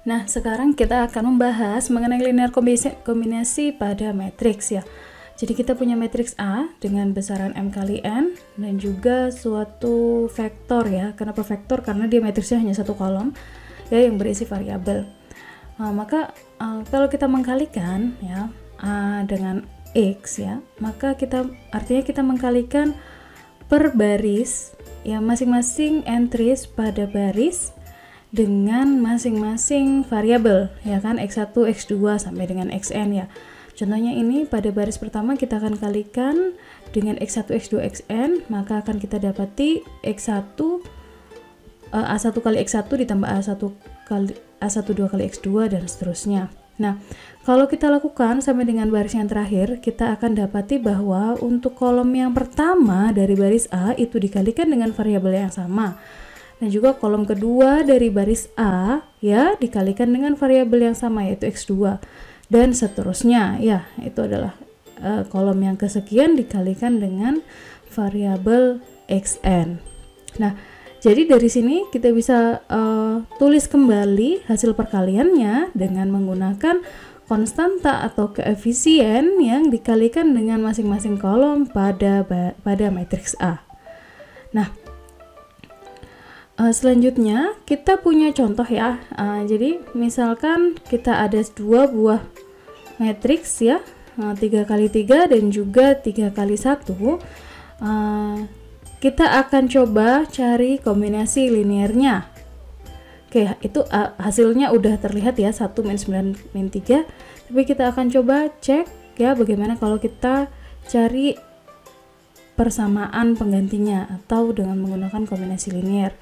Nah, sekarang kita akan membahas mengenai linear kombinasi pada matriks ya. Jadi kita punya matriks A dengan besaran M kali N dan juga suatu vektor ya. Kenapa vektor? Karena dia matriksnya hanya satu kolom ya yang berisi variabel. Maka kalau kita mengkalikan ya A dengan X ya, maka artinya kita mengkalikan per baris ya, masing-masing entries pada baris dengan masing-masing variabel ya kan, X1, X2 sampai dengan Xn ya. Contohnya ini pada baris pertama kita akan kalikan dengan X1, X2, Xn, maka akan kita dapati A1 kali X1 ditambah A12 kali X2 dan seterusnya. Nah, kalau kita lakukan sampai dengan baris yang terakhir, kita akan dapati bahwa untuk kolom yang pertama dari baris A itu dikalikan dengan variabel yang sama. Dan juga kolom kedua dari baris A ya dikalikan dengan variabel yang sama yaitu X2 dan seterusnya ya, itu adalah kolom yang kesekian dikalikan dengan variabel Xn. Nah, jadi dari sini kita bisa tulis kembali hasil perkaliannya dengan menggunakan konstanta atau koefisien yang dikalikan dengan masing-masing kolom pada matriks A. Nah, selanjutnya kita punya contoh ya. Jadi misalkan kita ada dua buah matriks ya, 3 kali 3 dan juga 3 kali 1. Kita akan coba cari kombinasi linearnya. Oke, itu hasilnya udah terlihat ya, 1 minus 9 min 3. Tapi kita akan coba cek ya bagaimana kalau kita cari persamaan penggantinya atau dengan menggunakan kombinasi linear.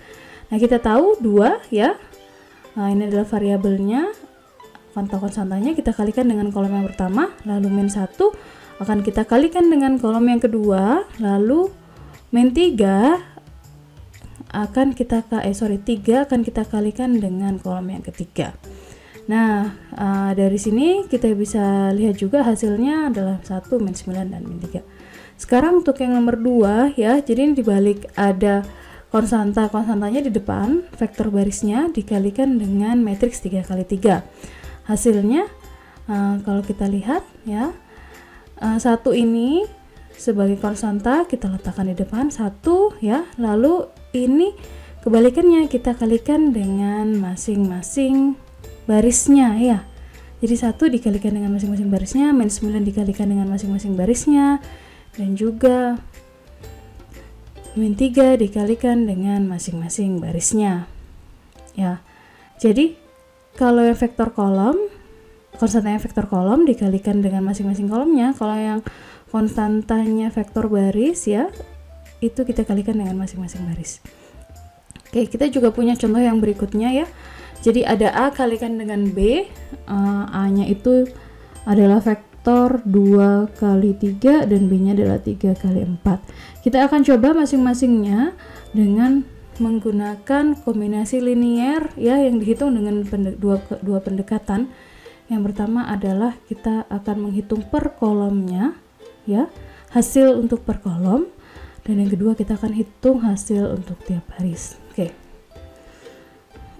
Nah, kita tahu 2 ya. Nah, ini adalah variabelnya. Konstantanya kita kalikan dengan kolom yang pertama, lalu min 1 akan kita kalikan dengan kolom yang kedua, lalu min 3 akan kita 3 akan kita kalikan dengan kolom yang ketiga. Nah, dari sini kita bisa lihat juga hasilnya adalah 1 min 9 dan min 3. Sekarang untuk yang nomor 2 ya, jadi ini dibalik ada konstantanya di depan, vektor barisnya dikalikan dengan matriks 3 kali 3. Hasilnya kalau kita lihat ya, 1 ini sebagai konstanta kita letakkan di depan 1 ya, lalu ini kebalikannya kita kalikan dengan masing-masing barisnya ya. Jadi 1 dikalikan dengan masing-masing barisnya, min 9 dikalikan dengan masing-masing barisnya, dan juga min 3 dikalikan dengan masing-masing barisnya ya. Jadi kalau yang vektor kolom, konstantanya vektor kolom dikalikan dengan masing-masing kolomnya. Kalau yang konstantanya vektor baris ya, itu kita kalikan dengan masing-masing baris. Oke, kita juga punya contoh yang berikutnya ya. Jadi ada A kalikan dengan B, A-nya itu adalah vektor 2 kali 3 dan B-nya adalah 3 kali 4. Kita akan coba masing-masingnya dengan menggunakan kombinasi linear ya, yang dihitung dengan dua pendekatan. Yang pertama adalah kita akan menghitung per kolomnya ya, hasil untuk per kolom, dan yang kedua kita akan hitung hasil untuk tiap baris. Oke.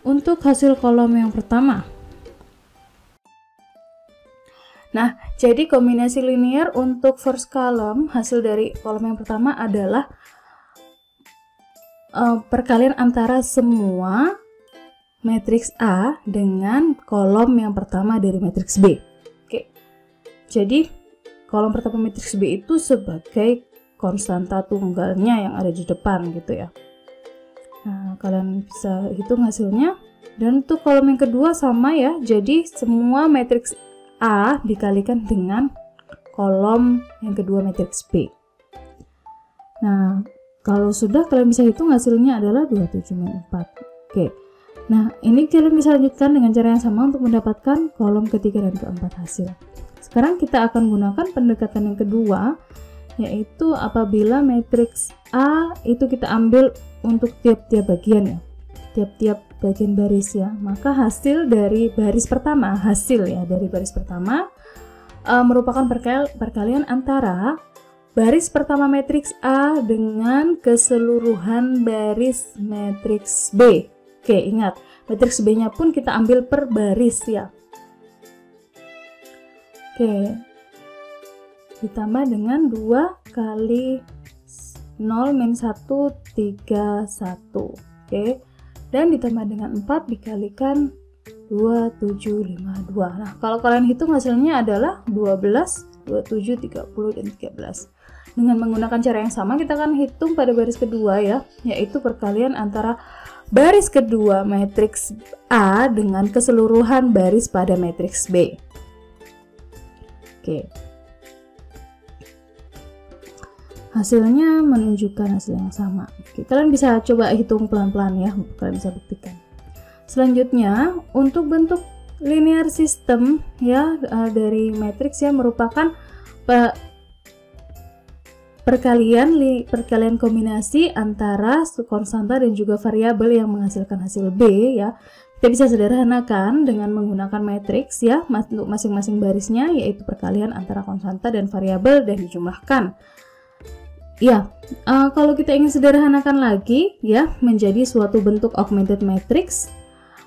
Untuk hasil kolom yang pertama. Nah, jadi kombinasi linear untuk first column, hasil dari kolom yang pertama adalah perkalian antara semua matriks A dengan kolom yang pertama dari matriks B. Oke. Jadi kolom pertama matriks B itu sebagai konstanta tunggalnya yang ada di depan gitu ya. Nah, kalian bisa hitung hasilnya. Dan untuk kolom yang kedua sama ya. Jadi semua matriks A dikalikan dengan kolom yang kedua matriks B. Nah, kalau sudah kalian bisa hitung hasilnya adalah 27 min 4. Oke. Nah, ini kalian bisa lanjutkan dengan cara yang sama untuk mendapatkan kolom ketiga dan keempat hasil. Sekarang kita akan gunakan pendekatan yang kedua, yaitu apabila matriks A itu kita ambil untuk tiap-tiap bagian ya, tiap-tiap bagian baris ya, maka hasil dari baris pertama, merupakan perkalian antara baris pertama matriks A dengan keseluruhan baris matriks B Oke, ingat, matriks B-nya pun kita ambil per baris ya. Oke, ditambah dengan 2 kali 0 min 1, 3, 1. Oke, dan ditambah dengan 4 dikalikan 2, 7, 5, 2. Nah, kalau kalian hitung hasilnya adalah 12, 27, 30, dan 13. Dengan menggunakan cara yang sama, kita akan hitung pada baris kedua ya, yaitu perkalian antara baris kedua matriks A dengan keseluruhan baris pada matriks B. Oke. Hasilnya menunjukkan hasil yang sama. Oke, kalian bisa coba hitung pelan-pelan ya, kalian bisa buktikan. Selanjutnya, untuk bentuk linear system ya dari matriks yang merupakan perkalian kombinasi antara konstanta dan juga variabel yang menghasilkan hasil B ya. Kita bisa sederhanakan dengan menggunakan matriks ya untuk masing-masing barisnya, yaitu perkalian antara konstanta dan variabel dan dijumlahkan. Ya, kalau kita ingin sederhanakan lagi ya menjadi suatu bentuk augmented matrix,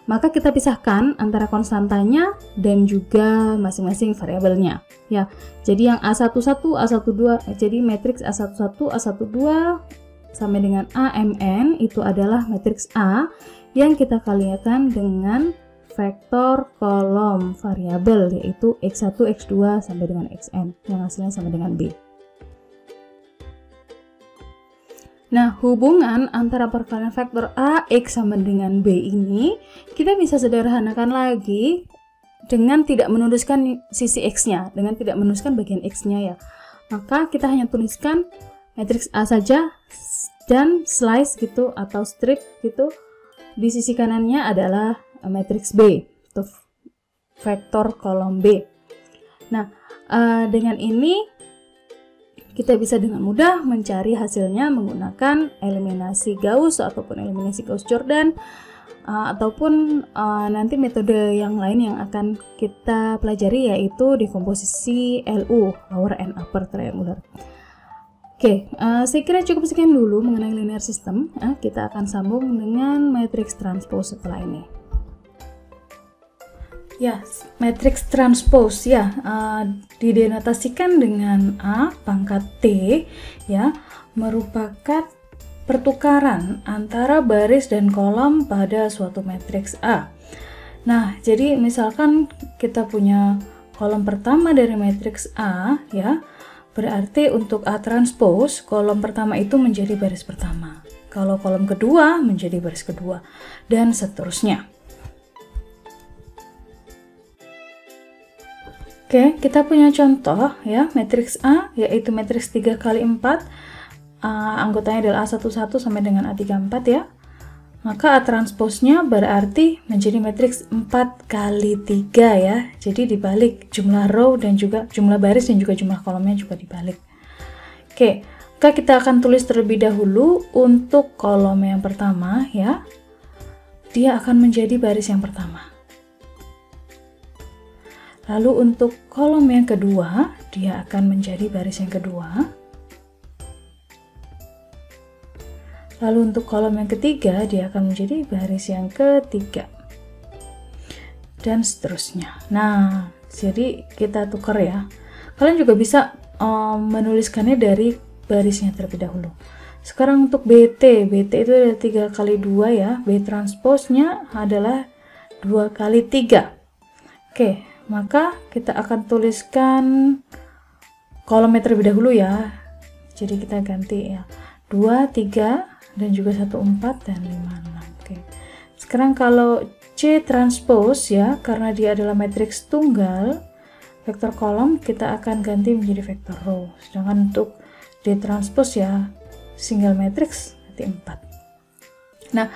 maka kita pisahkan antara konstantanya dan juga masing-masing variabelnya ya. Jadi yang A11, A12, jadi matriks A11, A12 sampai dengan AMN itu adalah matriks A yang kita kalikan dengan vektor kolom variabel, yaitu X1, X2 sampai dengan Xn yang hasilnya sama dengan B. Nah, hubungan antara perkalian vektor A, X sama dengan B ini kita bisa sederhanakan lagi dengan tidak menuliskan sisi X-nya, dengan tidak menuliskan bagian X-nya ya. Maka kita hanya tuliskan matriks A saja dan slice gitu atau strip gitu. Di sisi kanannya adalah matriks B, itu vektor kolom B. Nah, dengan ini kita bisa dengan mudah mencari hasilnya menggunakan eliminasi Gauss ataupun eliminasi Gauss-Jordan ataupun nanti metode yang lain yang akan kita pelajari, yaitu dekomposisi LU, lower and upper triangular. Oke, saya kira cukup sekian dulu mengenai linear system. Kita akan sambung dengan matriks transpose setelah ini. Ya, matriks transpose ya didenotasikan dengan A pangkat T ya, merupakan pertukaran antara baris dan kolom pada suatu matriks A. Nah, jadi misalkan kita punya kolom pertama dari matriks A ya, berarti untuk A transpose kolom pertama itu menjadi baris pertama. Kalau kolom kedua menjadi baris kedua dan seterusnya. Oke, kita punya contoh ya, matriks A yaitu matriks 3 kali 4, anggotanya adalah A11 sampai dengan A34 ya. Maka A transposnya berarti menjadi matriks 4 kali 3 ya. Jadi dibalik jumlah row dan juga jumlah baris dan juga jumlah kolomnya juga dibalik. Oke, maka kita akan tulis terlebih dahulu untuk kolom yang pertama ya. Dia akan menjadi baris yang pertama. Lalu untuk kolom yang kedua, dia akan menjadi baris yang kedua. Lalu untuk kolom yang ketiga, dia akan menjadi baris yang ketiga. Dan seterusnya. Nah, jadi kita tukar ya. Kalian juga bisa menuliskannya dari barisnya terlebih dahulu. Sekarang untuk BT itu adalah 3 kali 2 ya. B transposnya adalah 2 kali 3. Oke. Maka kita akan tuliskan kolomnya terlebih dahulu ya. Jadi kita ganti ya 2, 3 dan juga 1, 4 dan 5, 6. Oke. Sekarang kalau C transpose ya, karena dia adalah matriks tunggal, vektor kolom kita akan ganti menjadi vektor row. Sedangkan untuk D transpose ya single matrix berarti 4. Nah,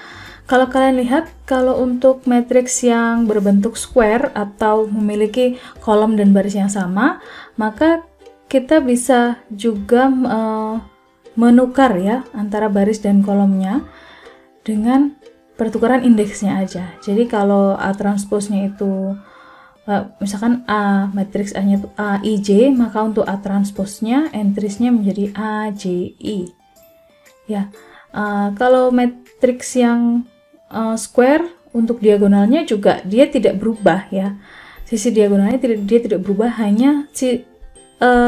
kalau kalian lihat, kalau untuk matriks yang berbentuk square atau memiliki kolom dan baris yang sama, maka kita bisa juga menukar ya antara baris dan kolomnya dengan pertukaran indeksnya aja. Jadi kalau A transposnya itu misalkan A, matriks A-nya itu AIJ, maka untuk A transposnya entriesnya menjadi AJI. Ya, kalau matriks yang square untuk diagonalnya juga dia tidak berubah ya. Sisi diagonalnya dia tidak berubah, hanya si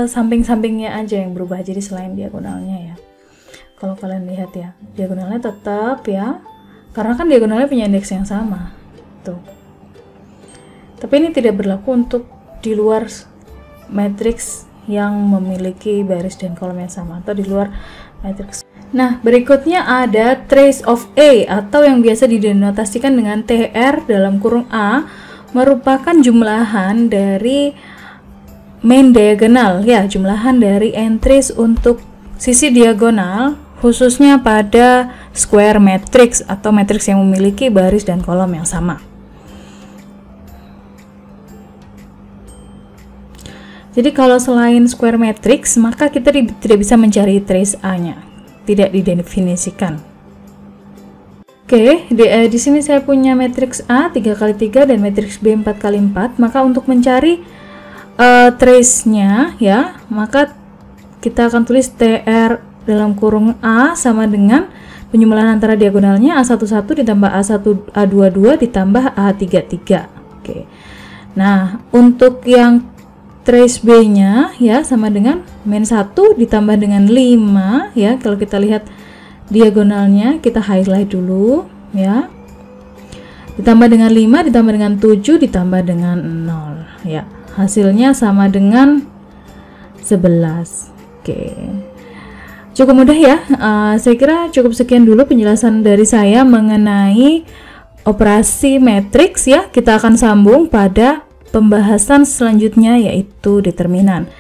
samping-sampingnya aja yang berubah. Jadi selain diagonalnya ya. Kalau kalian lihat ya, diagonalnya tetap ya. Karena kan diagonalnya punya indeks yang sama. Tuh. Tapi ini tidak berlaku untuk di luar matriks yang memiliki baris dan kolom yang sama, atau di luar matriks. Nah, berikutnya ada trace of A, atau yang biasa didenotasikan dengan TR dalam kurung A, merupakan jumlahan dari main diagonal ya, jumlahan dari entries untuk sisi diagonal, khususnya pada square matrix atau matriks yang memiliki baris dan kolom yang sama. Jadi kalau selain square matrix, maka kita tidak bisa mencari trace A-nya, tidak didefinisikan. Oke, di sini saya punya matriks A 3x3 dan matriks B 4x4. Maka untuk mencari trace-nya ya, maka kita akan tulis TR dalam kurung A sama dengan penjumlahan antara diagonalnya A11 ditambah A22 ditambah A33. Oke. Nah, untuk yang trace B-nya ya sama dengan min 1 ditambah dengan 5 ya. Kalau kita lihat diagonalnya, kita highlight dulu ya. Ditambah dengan 5 ditambah dengan 7 ditambah dengan 0 ya. Hasilnya sama dengan 11. Oke. Cukup mudah ya. Saya kira cukup sekian dulu penjelasan dari saya mengenai operasi matriks ya. Kita akan sambung pada pembahasan selanjutnya, yaitu determinan.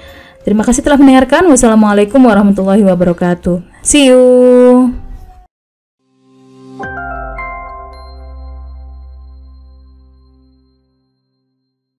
Terima kasih telah mendengarkan. Wassalamualaikum warahmatullahi wabarakatuh. See you.